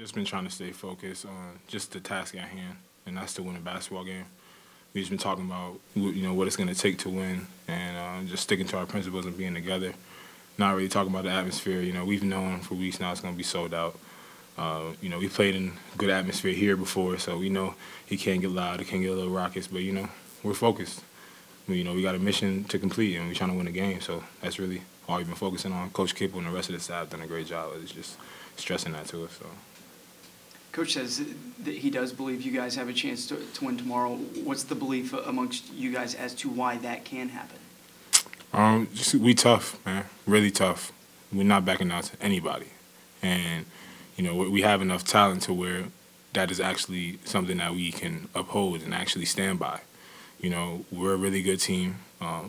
just been trying to stay focused on just the task at hand, and that's to win a basketball game. We've just been talking about what it's going to take to win, and just sticking to our principles and being together. Not really talking about the atmosphere. We've known for weeks now it's going to be sold out. We played in good atmosphere here before, so we know it can't get loud, it can get a little raucous, but we're focused. We got a mission to complete, and we're trying to win a game. So that's really all we've been focusing on. Coach Kipple and the rest of the staff done a great job. It's just stressing that to us. So. Coach says that he does believe you guys have a chance to win tomorrow. What's the belief amongst you guys as to why that can happen? We tough, man. Really tough. We're not backing out to anybody, and we have enough talent to where that is actually something that we can uphold and actually stand by. We're a really good team.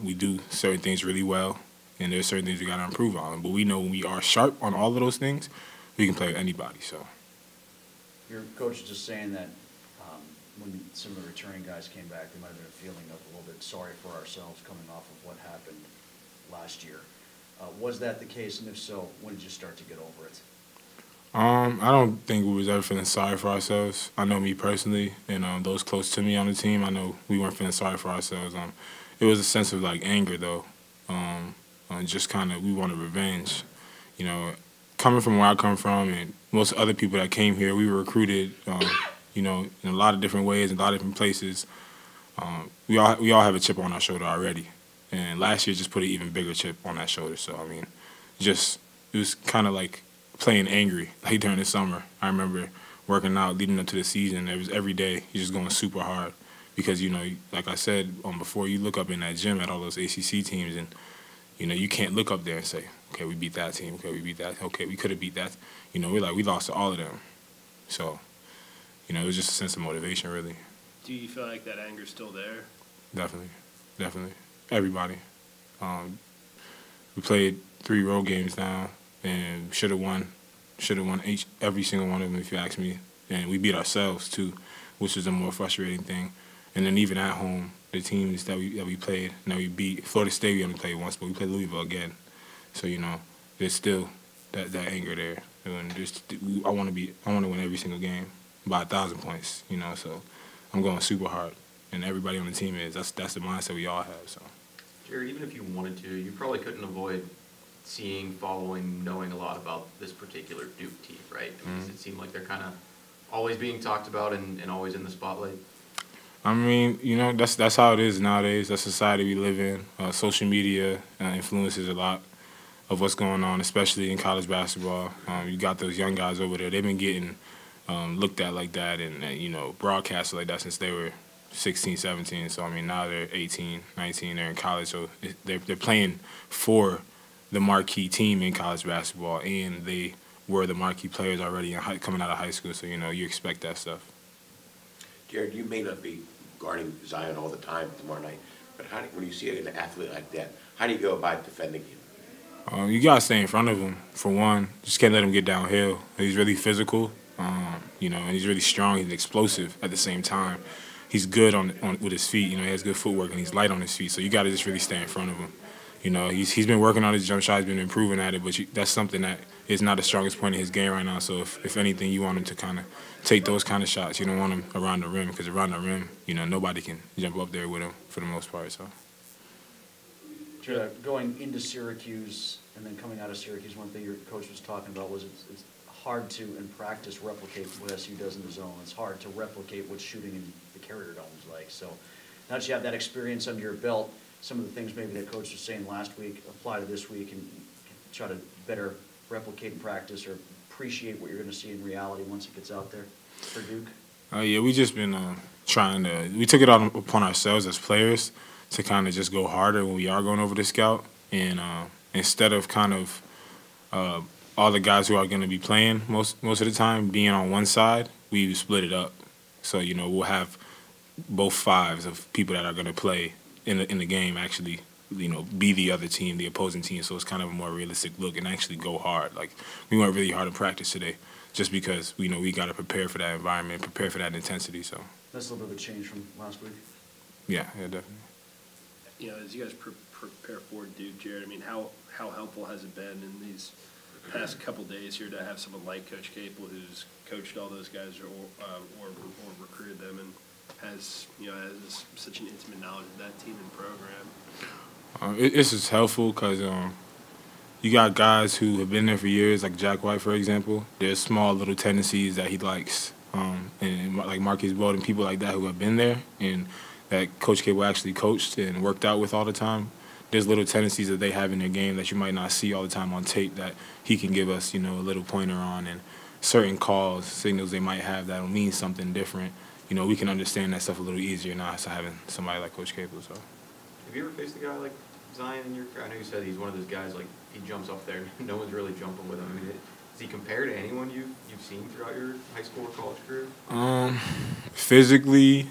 We do certain things really well, and there's certain things we got to improve on. But we know when we are sharp on all of those things, we can play with anybody. So. Your coach is just saying that when some of the returning guys came back, there might have been a feeling of a little bit sorry for ourselves coming off of what happened last year. Was that the case, and if so, when did you start to get over it? I don't think we was ever feeling sorry for ourselves. I know me personally, and those close to me on the team, I know we weren't feeling sorry for ourselves. It was a sense of anger though, just kind of we wanted revenge. Coming from where I come from, and most other people that came here, we were recruited, in a lot of different ways, in a lot of different places. We all have a chip on our shoulder already, and last year just put an even bigger chip on that shoulder. So it was kind of like playing angry, during the summer. I remember working out leading up to the season. It was every day. You're just going super hard because, like I said before, you look up in that gym at all those ACC teams and, you can't look up there and say, okay, we beat that team. Okay, we beat that. Okay, we could have beat that. We lost to all of them. So, it was just a sense of motivation, really. Do you feel like that anger's still there? Definitely. Everybody. We played 3 road games now. And should have won every single one of them, if you ask me. And we beat ourselves too, which was a more frustrating thing. And then even at home, the teams that we played, we beat Florida State. We only played once, but we played Louisville again. So there's still that anger there. And I want to win every single game by 1,000 points. So I'm going super hard, and everybody on the team is. That's the mindset we all have. So. Jerry, even if you wanted to, you probably couldn't avoid seeing, following, knowing a lot about this particular Duke team, right? Does it seem like they're kind of always being talked about and always in the spotlight? That's how it is nowadays. That's the society we live in. Social media influences a lot of what's going on, especially in college basketball. You got those young guys over there. They've been getting looked at like that and broadcasted like that since they were 16, 17. So, now they're 18, 19. They're in college. So they're playing for the marquee team in college basketball, and they were the marquee players already coming out of high school, so you expect that stuff. Jared, you may not be guarding Zion all the time tomorrow night, but when you see an athlete like that, how do you go about defending him? You got to stay in front of him, for one. Just can't let him get downhill. He's really physical, and he's really strong. He's explosive at the same time. He's good with his feet. He has good footwork, and he's light on his feet, so you got to just really stay in front of him. He's been working on his jump shot. He's been improving at it, but that's something that is not the strongest point in his game right now. So if anything, you want him to kind of take those kind of shots. You don't want him around the rim because around the rim, nobody can jump up there with him for the most part. So. Going into Syracuse and then coming out of Syracuse, one thing your coach was talking about was it's hard to, in practice, replicate what SU does in the zone. It's hard to replicate what shooting in the Carrier Dome is like. So now that you have that experience under your belt, some of the things maybe that coach was saying last week apply to this week and try to better replicate in practice or appreciate what you're going to see in reality once it gets out there for Duke? Yeah, we just been we took it on upon ourselves as players to kind of just go harder when we are going over the scout. And instead of kind of all the guys who are going to be playing most of the time being on one side, we split it up. So, we'll have both fives of people that are going to play in the game actually, be the other team, the opposing team. So it's kind of a more realistic look and actually go hard. We went really hard in practice today just because we got to prepare for that environment, prepare for that intensity. So that's a little bit of a change from last week. Yeah, definitely. As you guys prepare for Duke, Jared, how helpful has it been in these past couple days here to have someone like Coach Capel, who's coached all those guys or recruited them and has such an intimate knowledge of that team and program? It's just helpful because you got guys who have been there for years, like Jack White, for example. There's small little tendencies that he likes, and like Marcus Bolden, people like that who have been there and that Coach Capel actually coached and worked out with all the time. There's little tendencies that they have in their game that you might not see all the time on tape that he can give us, a little pointer on, and certain calls, signals they might have that'll mean something different. We can understand that stuff a little easier now, so having somebody like Coach Capel. So, Have you ever faced a guy like Zion in your career? I know you said he's one of those guys, like, he jumps up there, no one's really jumping with him. I mean, does he compare to anyone you've seen throughout your high school or college career? Physically,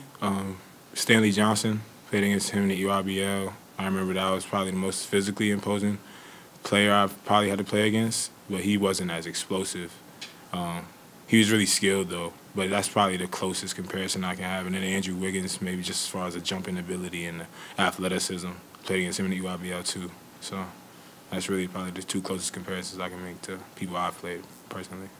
Stanley Johnson, played against him in the UIBL. I remember that was probably the most physically imposing player I've probably had to play against, but he wasn't as explosive. He was really skilled, though, but that's probably the closest comparison I can have. And then Andrew Wiggins, maybe just as far as the jumping ability and the athleticism, played against him in the UIBL, too. So that's really probably the two closest comparisons I can make to people I've played personally.